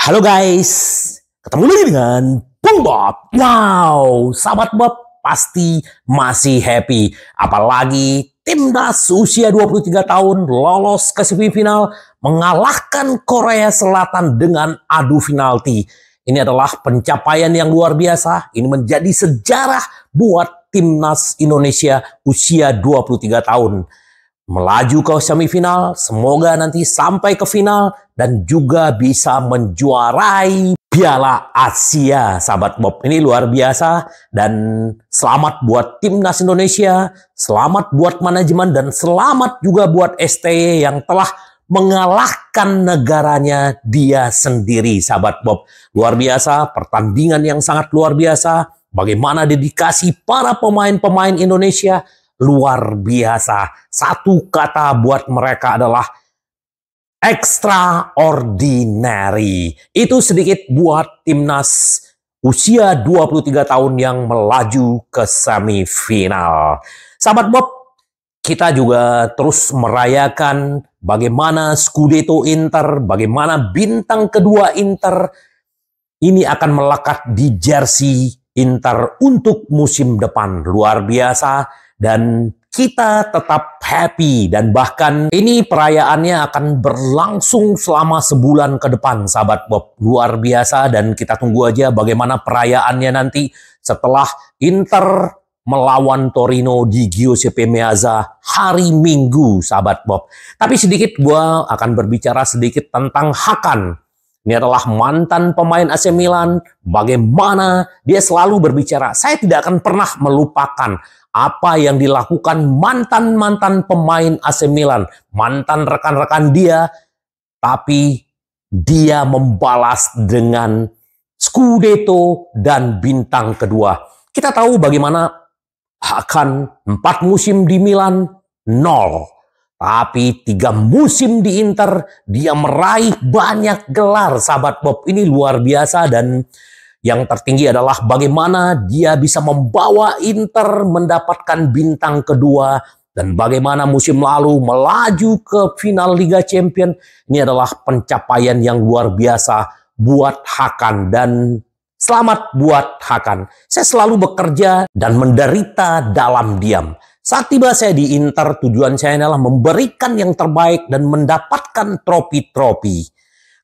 Halo guys, ketemu lagi dengan Bung Bob. Wow, sahabat Bob pasti masih happy. Apalagi timnas usia 23 tahun lolos ke semifinal mengalahkan Korea Selatan dengan adu penalti. Ini adalah pencapaian yang luar biasa. Ini menjadi sejarah buat timnas Indonesia usia 23 tahun. Melaju ke semifinal, semoga nanti sampai ke final dan juga bisa menjuarai Piala Asia, sahabat Bob. Ini luar biasa dan selamat buat timnas Indonesia, selamat buat manajemen dan selamat juga buat STY yang telah mengalahkan negaranya dia sendiri, sahabat Bob. Luar biasa, pertandingan yang sangat luar biasa. Bagaimana dedikasi para pemain-pemain Indonesia luar biasa. Satu kata buat mereka adalah extraordinary. Itu sedikit buat timnas usia 23 tahun yang melaju ke semifinal. Sahabat Bob, kita juga terus merayakan bagaimana Scudetto Inter, bagaimana bintang kedua Inter ini akan melekat di jersey Inter untuk musim depan. Luar biasa. Dan kita tetap happy dan bahkan ini perayaannya akan berlangsung selama sebulan ke depan, sahabat Bob. Luar biasa dan kita tunggu aja bagaimana perayaannya nanti setelah Inter melawan Torino di Giuseppe Meazza hari Minggu, sahabat Bob. Tapi sedikit gua akan berbicara sedikit tentang Hakan. Ini adalah mantan pemain AC Milan. Bagaimana dia selalu berbicara, saya tidak akan pernah melupakan apa yang dilakukan mantan-mantan pemain AC Milan, mantan rekan-rekan dia, tapi dia membalas dengan Scudetto dan bintang kedua. Kita tahu bagaimana Hakan 4 musim di Milan, 0. Tapi 3 musim di Inter, dia meraih banyak gelar, sahabat Bob. Ini luar biasa dan yang tertinggi adalah bagaimana dia bisa membawa Inter mendapatkan bintang kedua dan bagaimana musim lalu melaju ke final Liga Champions. Ini adalah pencapaian yang luar biasa buat Hakan dan selamat buat Hakan. Saya selalu bekerja dan menderita dalam diam. Saat tiba saya di Inter, tujuan saya adalah memberikan yang terbaik dan mendapatkan trofi-trofi.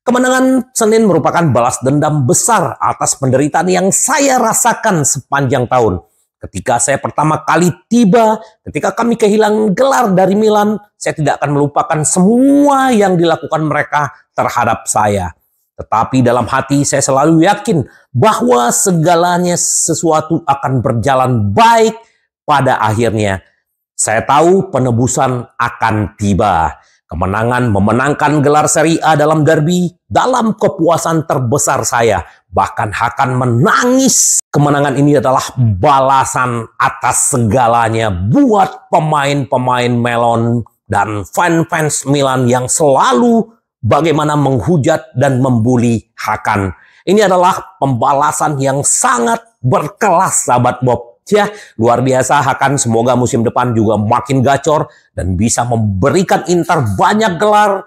Kemenangan Senin merupakan balas dendam besar atas penderitaan yang saya rasakan sepanjang tahun. Ketika saya pertama kali tiba, ketika kami kehilangan gelar dari Milan, saya tidak akan melupakan semua yang dilakukan mereka terhadap saya. Tetapi dalam hati saya selalu yakin bahwa segalanya sesuatu akan berjalan baik pada akhirnya. Saya tahu penebusan akan tiba. Kemenangan memenangkan gelar Serie A dalam derby dalam kepuasan terbesar saya. Bahkan Hakan menangis. Kemenangan ini adalah balasan atas segalanya buat pemain-pemain Melon dan fans Milan yang selalu bagaimana menghujat dan membuli Hakan. Ini adalah pembalasan yang sangat berkelas, sahabat Bob. Ya, luar biasa Hakan, semoga musim depan juga makin gacor dan bisa memberikan Inter banyak gelar,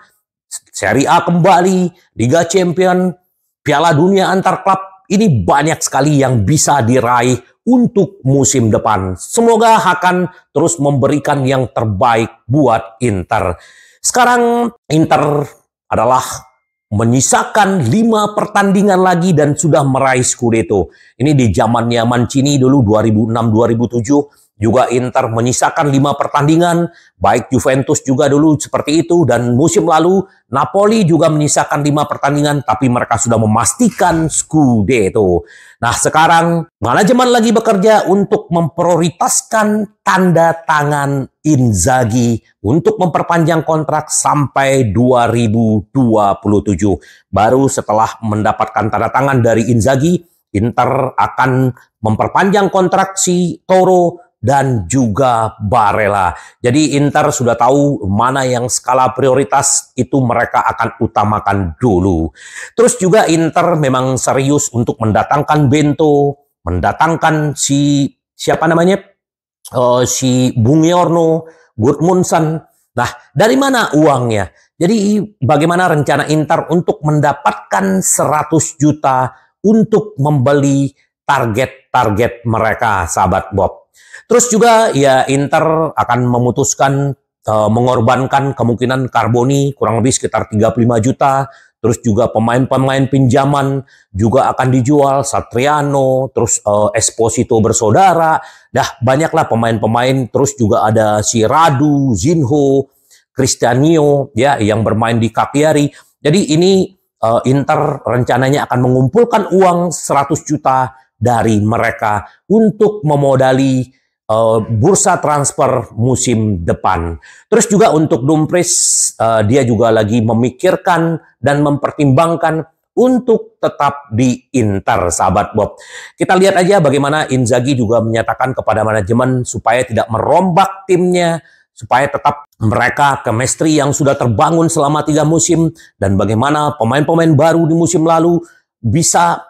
Serie A kembali, Liga Champions, Piala Dunia antar klub. Ini banyak sekali yang bisa diraih untuk musim depan. Semoga Hakan terus memberikan yang terbaik buat Inter. Sekarang Inter adalah menyisakan 5 pertandingan lagi dan sudah meraih Scudetto. Ini di zamannya Mancini dulu 2006-2007 juga Inter menyisakan 5 pertandingan, baik Juventus juga dulu seperti itu dan musim lalu Napoli juga menyisakan 5 pertandingan tapi mereka sudah memastikan Scudetto. Nah, sekarang manajemen lagi bekerja untuk memprioritaskan tanda tangan Inzaghi untuk memperpanjang kontrak sampai 2027. Baru setelah mendapatkan tanda tangan dari Inzaghi, Inter akan memperpanjang kontrak si Toro dan juga Barella. Jadi Inter sudah tahu mana yang skala prioritas itu mereka akan utamakan dulu. Terus juga Inter memang serius untuk mendatangkan Bento, mendatangkan si siapa namanya? Si Buongiorno, Gudmundsson. Nah, dari mana uangnya? Jadi bagaimana rencana Inter untuk mendapatkan 100 juta untuk membeli target-target mereka, sahabat Bob. Terus juga ya Inter akan memutuskan mengorbankan kemungkinan Carboni kurang lebih sekitar 35 juta. Terus juga pemain-pemain pinjaman juga akan dijual, Satriano, terus Esposito bersaudara. Dah banyaklah pemain-pemain, terus juga ada si Radu, Zinho, Cristiano ya yang bermain di Cagliari. Jadi ini Inter rencananya akan mengumpulkan uang 100 juta dari mereka untuk memodali bursa transfer musim depan. Terus juga untuk Dumfries, dia juga lagi memikirkan dan mempertimbangkan untuk tetap di Inter, sahabat Bob. Kita lihat aja bagaimana Inzaghi juga menyatakan kepada manajemen supaya tidak merombak timnya, supaya tetap mereka chemistry yang sudah terbangun selama 3 musim, dan bagaimana pemain-pemain baru di musim lalu bisa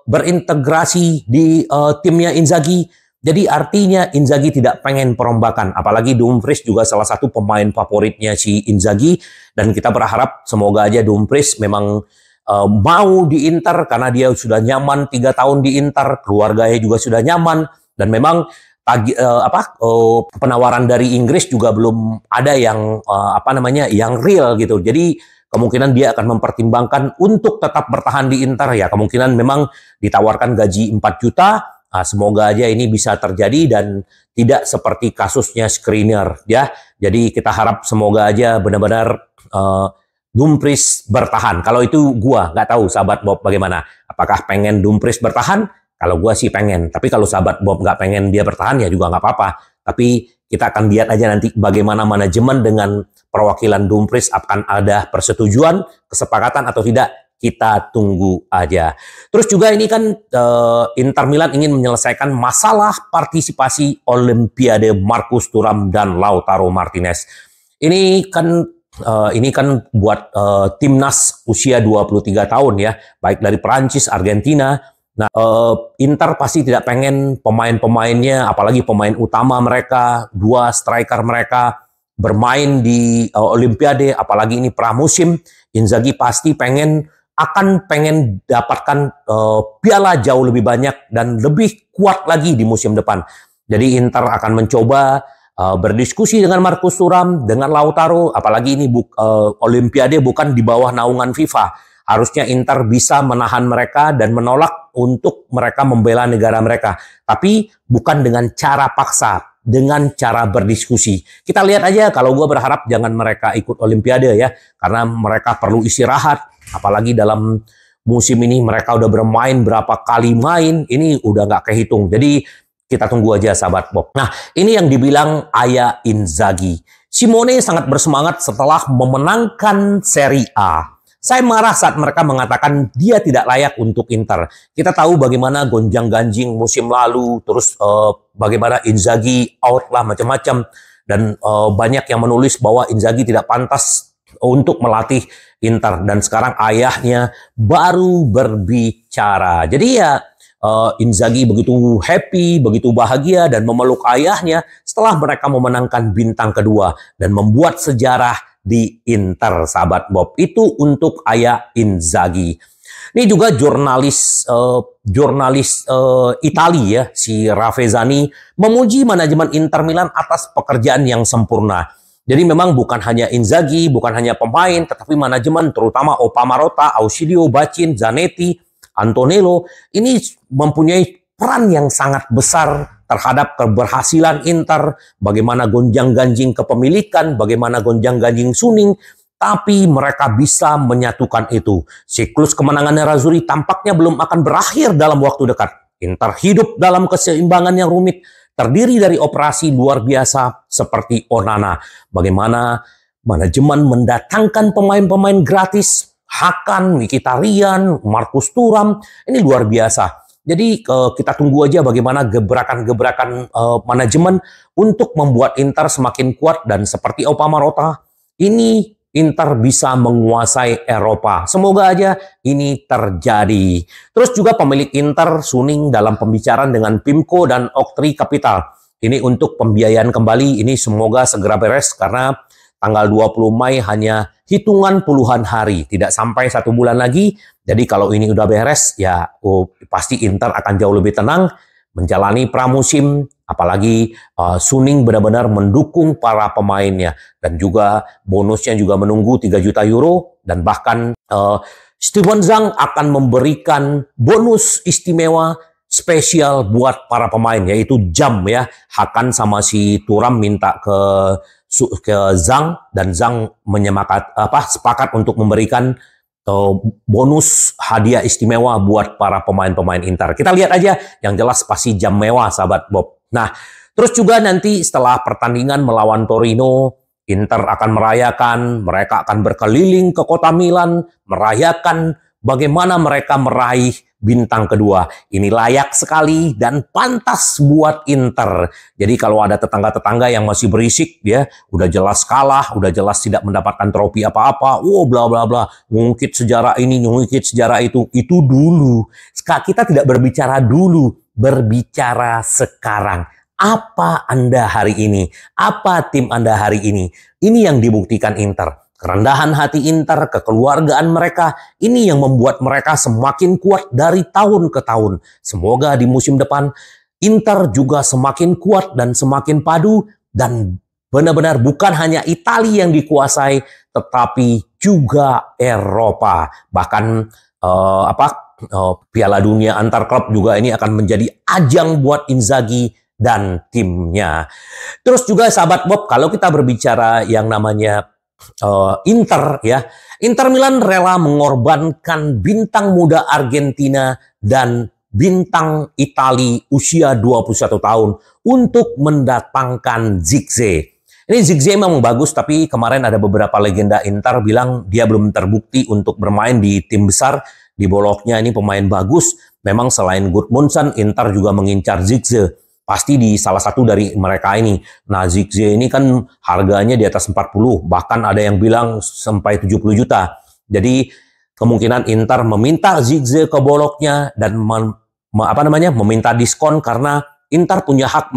berintegrasi di timnya Inzaghi. Jadi artinya Inzaghi tidak pengen perombakan, apalagi Dumfries juga salah satu pemain favoritnya si Inzaghi, dan kita berharap semoga aja Dumfries memang mau di Inter karena dia sudah nyaman 3 tahun di Inter, keluarganya juga sudah nyaman, dan memang penawaran dari Inggris juga belum ada yang yang real gitu. Jadi kemungkinan dia akan mempertimbangkan untuk tetap bertahan di Inter ya, kemungkinan memang ditawarkan gaji 4 juta. Semoga aja ini bisa terjadi dan tidak seperti kasusnya Skriniar ya. Jadi kita harap semoga aja benar-benar Dumfries bertahan. Kalau itu gua nggak tahu sahabat Bob bagaimana. Apakah pengen Dumfries bertahan? Kalau gua sih pengen. Tapi kalau sahabat Bob nggak pengen dia bertahan ya juga nggak apa-apa. Tapi kita akan lihat aja nanti bagaimana manajemen dengan perwakilan Dumfries, akan ada persetujuan, kesepakatan atau tidak. Kita tunggu aja. Terus juga ini kan Inter Milan ingin menyelesaikan masalah partisipasi Olimpiade Marcus Thuram dan Lautaro Martinez. Ini kan buat timnas usia 23 tahun ya, baik dari Prancis, Argentina. Nah, Inter pasti tidak pengen pemain-pemainnya, apalagi pemain utama mereka, 2 striker mereka bermain di Olimpiade, apalagi ini pramusim. Inzaghi pasti akan pengen dapatkan piala jauh lebih banyak dan lebih kuat lagi di musim depan. Jadi Inter akan mencoba berdiskusi dengan Marcus Thuram, dengan Lautaro, apalagi ini Olimpiade bukan di bawah naungan FIFA. Harusnya Inter bisa menahan mereka dan menolak untuk mereka membela negara mereka. Tapi bukan dengan cara paksa, dengan cara berdiskusi. Kita lihat aja, kalau gue berharap jangan mereka ikut Olimpiade ya, karena mereka perlu istirahat. Apalagi dalam musim ini mereka udah bermain berapa kali main, ini udah nggak kehitung. Jadi kita tunggu aja sahabat Bob. Nah, ini yang dibilang ayah Inzaghi. Simone sangat bersemangat setelah memenangkan Serie A. Saya marah saat mereka mengatakan dia tidak layak untuk Inter. Kita tahu bagaimana gonjang-ganjing musim lalu, terus bagaimana Inzaghi out lah macam-macam, dan banyak yang menulis bahwa Inzaghi tidak pantas untuk melatih Inter, dan sekarang ayahnya baru berbicara. Jadi ya Inzaghi begitu happy, begitu bahagia dan memeluk ayahnya setelah mereka memenangkan bintang kedua dan membuat sejarah di Inter, sahabat Bob. Itu untuk ayah Inzaghi. Ini juga jurnalis Italia ya, si Ravezzani memuji manajemen Inter Milan atas pekerjaan yang sempurna. Jadi memang bukan hanya Inzaghi, bukan hanya pemain, tetapi manajemen, terutama Opa Marotta, Ausilio, Bacin, Zanetti, Antonello, ini mempunyai peran yang sangat besar terhadap keberhasilan Inter, bagaimana gonjang-ganjing kepemilikan, bagaimana gonjang-ganjing Suning, tapi mereka bisa menyatukan itu. Siklus kemenangan Nerazzurri tampaknya belum akan berakhir dalam waktu dekat. Inter hidup dalam keseimbangan yang rumit, terdiri dari operasi luar biasa seperti Onana. Bagaimana manajemen mendatangkan pemain-pemain gratis, Hakan, Mkhitaryan, Marcus Thuram, ini luar biasa. Jadi kita tunggu aja bagaimana gebrakan-gebrakan manajemen untuk membuat Inter semakin kuat, dan seperti Opa Marotta, ini Inter bisa menguasai Eropa. Semoga aja ini terjadi. Terus juga pemilik Inter, Suning, dalam pembicaraan dengan PIMCO dan Oktri Capital. Ini untuk pembiayaan kembali, ini semoga segera beres karena tanggal 20 Mei hanya hitungan puluhan hari, tidak sampai 1 bulan lagi. Jadi kalau ini udah beres, ya pasti Inter akan jauh lebih tenang menjalani pramusim, apalagi Suning benar-benar mendukung para pemainnya, dan juga bonusnya juga menunggu 3 juta euro, dan bahkan Steven Zhang akan memberikan bonus istimewa spesial buat para pemain, yaitu jam ya. Hakan sama si Thuram minta ke Zhang, dan Zhang sepakat untuk memberikan bonus hadiah istimewa buat para pemain-pemain Inter. Kita lihat aja, yang jelas pasti jam mewah, sahabat Bob. Nah, terus juga nanti setelah pertandingan melawan Torino, Inter akan merayakan, mereka akan berkeliling ke kota Milan, merayakan bagaimana mereka meraih bintang kedua. Ini layak sekali dan pantas buat Inter. Jadi kalau ada tetangga-tetangga yang masih berisik, ya udah jelas kalah, udah jelas tidak mendapatkan trofi apa-apa, bla bla bla, ngungkit sejarah ini, ngungkit sejarah itu dulu. Kita tidak berbicara dulu, berbicara sekarang. Apa Anda hari ini? Apa tim Anda hari ini? Ini yang dibuktikan Inter. Kerendahan hati Inter, kekeluargaan mereka, ini yang membuat mereka semakin kuat dari tahun ke tahun. Semoga di musim depan Inter juga semakin kuat dan semakin padu, dan benar-benar bukan hanya Italia yang dikuasai, tetapi juga Eropa. Bahkan Piala Dunia antar klub juga ini akan menjadi ajang buat Inzaghi dan timnya. Terus juga sahabat Bob, kalau kita berbicara yang namanya Inter ya, Inter Milan rela mengorbankan bintang muda Argentina dan bintang Italia usia 21 tahun untuk mendatangkan Zirkzee. Ini Zirkzee memang bagus, tapi kemarin ada beberapa legenda Inter bilang dia belum terbukti untuk bermain di tim besar. Di Bologna ini pemain bagus. Memang selain Gudmundsson, Inter juga mengincar Zirkzee. Pasti di salah satu dari mereka ini. Nah, Zirkzee ini kan harganya di atas 40, bahkan ada yang bilang sampai 70 juta. Jadi kemungkinan Inter meminta Zirkzee ke Bologna dan meminta diskon, karena Inter punya hak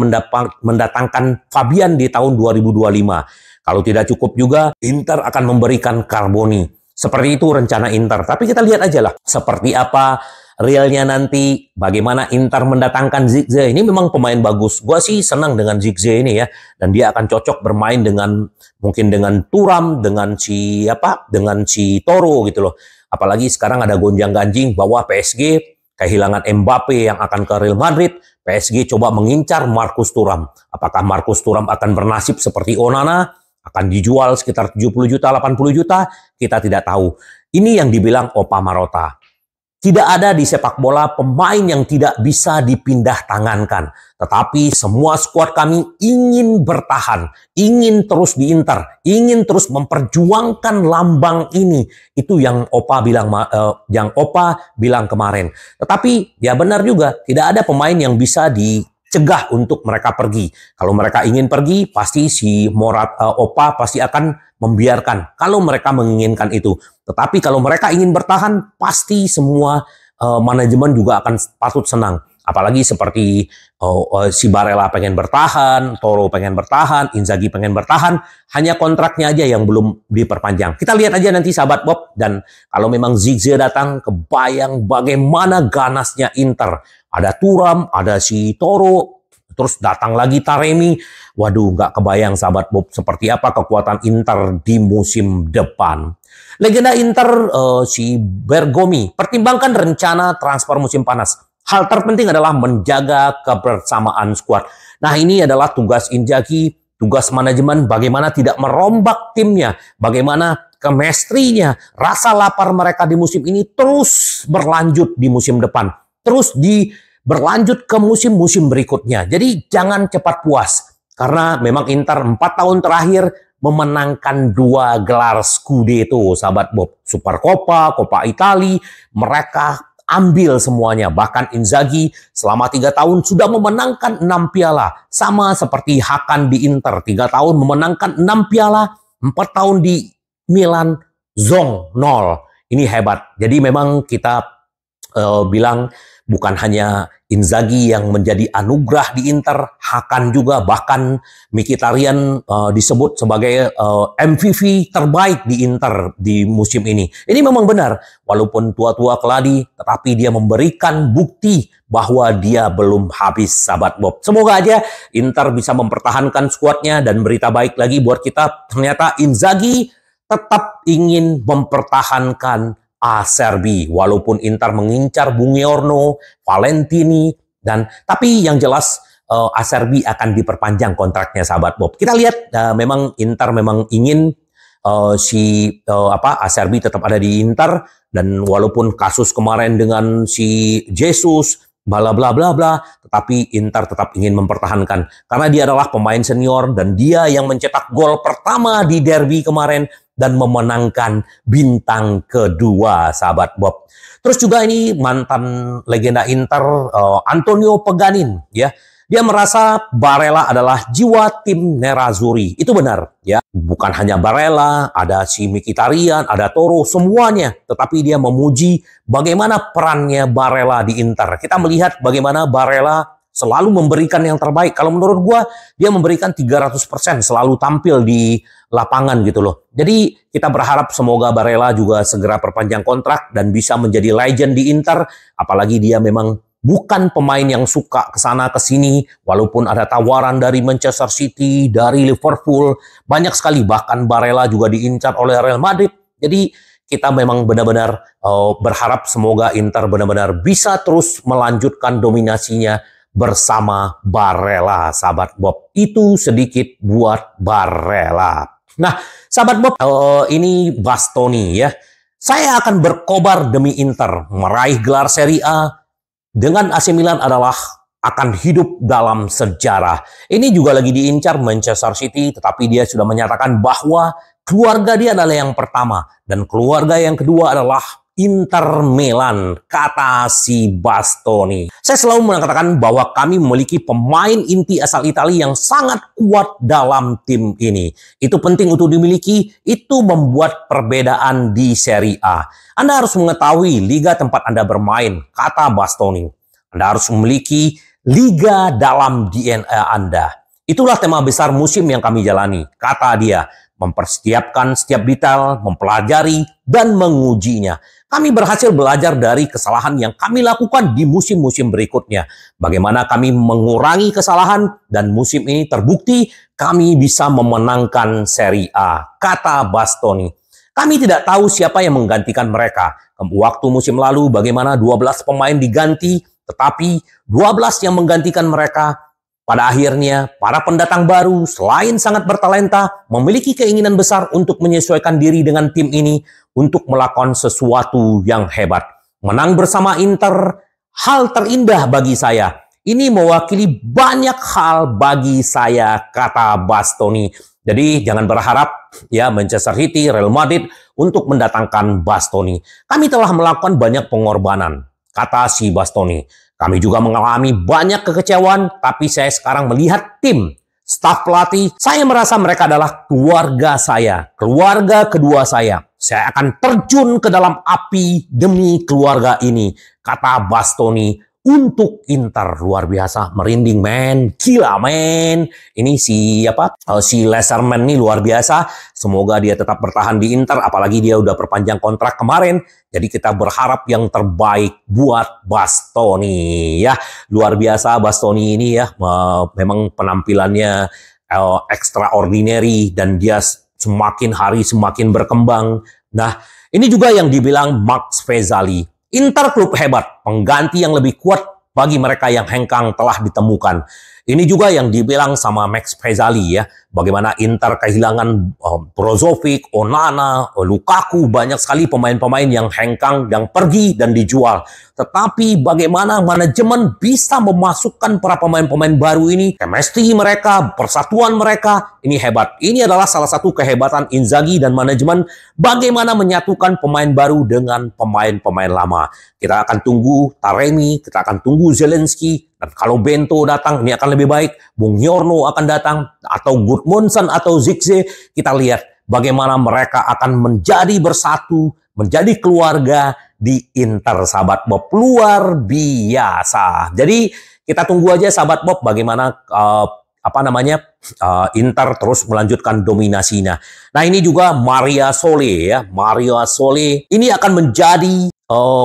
mendatangkan Fabian di tahun 2025. Kalau tidak cukup juga, Inter akan memberikan Carboni. Seperti itu rencana Inter. Tapi kita lihat aja lah seperti apa realnya nanti, bagaimana Inter mendatangkan Zirkzee. Ini memang pemain bagus. Gua sih senang dengan Zirkzee ini ya, dan dia akan cocok bermain dengan mungkin dengan Thuram, dengan si Toro gitu loh. Apalagi sekarang ada gonjang-ganjing bahwa PSG kehilangan Mbappe yang akan ke Real Madrid. PSG coba mengincar Marcus Thuram. Apakah Marcus Thuram akan bernasib seperti Onana, akan dijual sekitar 70 juta, 80 juta? Kita tidak tahu. Ini yang dibilang Opa Marotta. Tidak ada di sepak bola pemain yang tidak bisa dipindah tangankan. Tetapi semua skuad kami ingin bertahan, ingin terus di Inter, ingin terus memperjuangkan lambang ini. Itu yang Opa bilang kemarin. Tetapi ya benar juga, tidak ada pemain yang bisa dicegah untuk mereka pergi. Kalau mereka ingin pergi, pasti si Opa pasti akan membiarkan kalau mereka menginginkan itu. Tetapi kalau mereka ingin bertahan, pasti semua manajemen juga akan patut senang. Apalagi seperti si Barella pengen bertahan, Toro pengen bertahan, Inzaghi pengen bertahan, hanya kontraknya aja yang belum diperpanjang. Kita lihat aja nanti sahabat Bob, dan kalau memang Zirkzee datang, kebayang bagaimana ganasnya Inter. Ada Thuram, ada si Toro, terus datang lagi Taremi. Waduh, nggak kebayang sahabat Bob seperti apa kekuatan Inter di musim depan. Legenda Inter si Bergomi pertimbangkan rencana transfer musim panas. Hal terpenting adalah menjaga kebersamaan skuad. Nah, ini adalah tugas Inzaghi, tugas manajemen, bagaimana tidak merombak timnya, bagaimana chemistry-nya, rasa lapar mereka di musim ini terus berlanjut di musim depan, terus berlanjut ke musim-musim berikutnya. Jadi jangan cepat puas, karena memang Inter 4 tahun terakhir memenangkan 2 gelar Scudetto, sahabat Bob. Supercoppa, Coppa Italia, mereka ambil semuanya. Bahkan Inzaghi selama 3 tahun sudah memenangkan 6 piala. Sama seperti Hakan di Inter, 3 tahun memenangkan 6 piala, 4 tahun di Milan, zong 0. Ini hebat. Jadi memang kita bilang bukan hanya Inzaghi yang menjadi anugerah di Inter, Hakan juga, bahkan Mkhitaryan disebut sebagai MVP terbaik di Inter di musim ini. Ini memang benar, walaupun tua-tua keladi, tetapi dia memberikan bukti bahwa dia belum habis, sahabat Bob. Semoga aja Inter bisa mempertahankan skuadnya, dan berita baik lagi buat kita, ternyata Inzaghi tetap ingin mempertahankan Acerbi, walaupun Inter mengincar Buongiorno, Valentini, tapi yang jelas Acerbi akan diperpanjang kontraknya, sahabat Bob. Kita lihat memang Inter memang ingin Acerbi tetap ada di Inter, dan walaupun kasus kemarin dengan si Jesus, bla bla bla bla, tetapi Inter tetap ingin mempertahankan karena dia adalah pemain senior dan dia yang mencetak gol pertama di derby kemarin dan memenangkan bintang kedua, sahabat Bob. Terus juga ini mantan legenda Inter Antonio Paganin, ya. Dia merasa Barella adalah jiwa tim Nerazzurri. Itu benar, ya. Bukan hanya Barella, ada si Mkhitaryan, ada Toro, semuanya. Tetapi dia memuji bagaimana perannya Barella di Inter. Kita melihat bagaimana Barella selalu memberikan yang terbaik. Kalau menurut gua, dia memberikan 300%, selalu tampil di lapangan gitu loh. Jadi kita berharap semoga Barella juga segera perpanjang kontrak dan bisa menjadi legend di Inter. Apalagi dia memang bukan pemain yang suka kesana kesini, walaupun ada tawaran dari Manchester City, dari Liverpool, banyak sekali. Bahkan Barella juga diincar oleh Real Madrid. Jadi kita memang benar-benar berharap semoga Inter benar-benar bisa terus melanjutkan dominasinya bersama Barella, sahabat Bob. Itu sedikit buat Barella. Nah, sahabat Bob, ini Bastoni, ya. Saya akan berkobar demi Inter meraih gelar Serie A. Dengan AC Milan adalah akan hidup dalam sejarah. Ini juga lagi diincar Manchester City, tetapi dia sudah menyatakan bahwa keluarga dia adalah yang pertama dan keluarga yang kedua adalah Inter Milan, kata si Bastoni. Saya selalu mengatakan bahwa kami memiliki pemain inti asal Italia yang sangat kuat dalam tim ini. Itu penting untuk dimiliki, itu membuat perbedaan di Serie A. Anda harus mengetahui liga tempat Anda bermain, kata Bastoni. Anda harus memiliki liga dalam DNA Anda. Itulah tema besar musim yang kami jalani, kata dia. Mempersiapkan setiap detail, mempelajari, dan mengujinya. Kami berhasil belajar dari kesalahan yang kami lakukan di musim-musim berikutnya. Bagaimana kami mengurangi kesalahan, dan musim ini terbukti kami bisa memenangkan Serie A, kata Bastoni. Kami tidak tahu siapa yang menggantikan mereka. Waktu musim lalu bagaimana 12 pemain diganti, tetapi 12 yang menggantikan mereka. Pada akhirnya, para pendatang baru selain sangat bertalenta, memiliki keinginan besar untuk menyesuaikan diri dengan tim ini untuk melakukan sesuatu yang hebat. Menang bersama Inter, hal terindah bagi saya. Ini mewakili banyak hal bagi saya, kata Bastoni. Jadi jangan berharap ya Manchester City, Real Madrid untuk mendatangkan Bastoni. Kami telah melakukan banyak pengorbanan, kata si Bastoni. Kami juga mengalami banyak kekecewaan, tapi saya sekarang melihat tim, staf pelatih, saya merasa mereka adalah keluarga saya, keluarga kedua saya. Saya akan terjun ke dalam api demi keluarga ini, kata Bastoni untuk Inter. Luar biasa, merinding men, gila men. Ini si Leserman nih luar biasa. Semoga dia tetap bertahan di Inter, apalagi dia udah perpanjang kontrak kemarin. Jadi kita berharap yang terbaik buat Bastoni ya. Luar biasa Bastoni ini ya, memang penampilannya extraordinary dan dia semakin hari semakin berkembang. Nah, ini juga yang dibilang Max Fazzali. Inter klub hebat, pengganti yang lebih kuat bagi mereka yang hengkang telah ditemukan. Ini juga yang dibilang sama Max Fazzali ya, bagaimana Inter kehilangan Brozovic, Onana, Lukaku, banyak sekali pemain-pemain yang hengkang, yang pergi dan dijual. Tetapi bagaimana manajemen bisa memasukkan para pemain-pemain baru ini, chemistry mereka, persatuan mereka, ini hebat. Ini adalah salah satu kehebatan Inzaghi dan manajemen, bagaimana menyatukan pemain baru dengan pemain-pemain lama. Kita akan tunggu Taremi, kita akan tunggu Zelensky, dan kalau Bento datang, ini akan lebih baik. Buongiorno akan datang, atau Gudmundsson atau Zirkzee. Kita lihat bagaimana mereka akan menjadi bersatu, menjadi keluarga, di Inter, sahabat Bob. Luar biasa. Jadi kita tunggu aja, sahabat Bob, bagaimana Inter terus melanjutkan dominasinya. Nah, ini juga Maria Sole ya. Maria Sole ini akan menjadi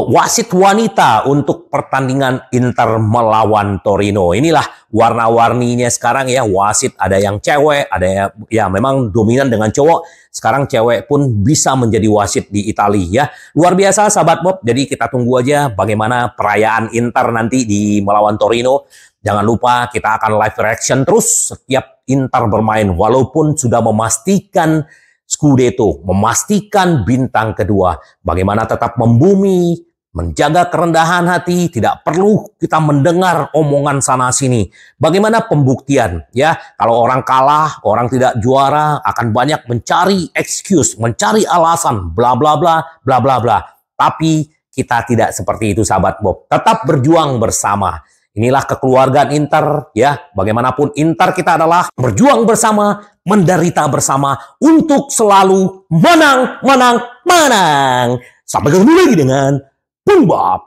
wasit wanita untuk pertandingan Inter melawan Torino. Inilah warna-warninya sekarang ya, wasit ada yang cewek, ada ya memang dominan dengan cowok. Sekarang cewek pun bisa menjadi wasit di Italia ya. Luar biasa, sahabat Bob. Jadi kita tunggu aja bagaimana perayaan Inter nanti di melawan Torino. Jangan lupa kita akan live reaction terus setiap Inter bermain, walaupun sudah memastikan Scudetto, memastikan bintang kedua. Bagaimana tetap membumi, menjaga kerendahan hati, tidak perlu kita mendengar omongan sana-sini. Bagaimana pembuktian? Ya, kalau orang kalah, orang tidak juara, akan banyak mencari excuse, mencari alasan, bla bla bla, bla bla bla. Tapi kita tidak seperti itu, sahabat Bob. Tetap berjuang bersama. Inilah kekeluargaan Inter, ya. Bagaimanapun Inter kita adalah berjuang bersama, menderita bersama untuk selalu menang, menang, menang. Sampai ketemu lagi dengan Bung Bob.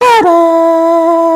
Bye-bye.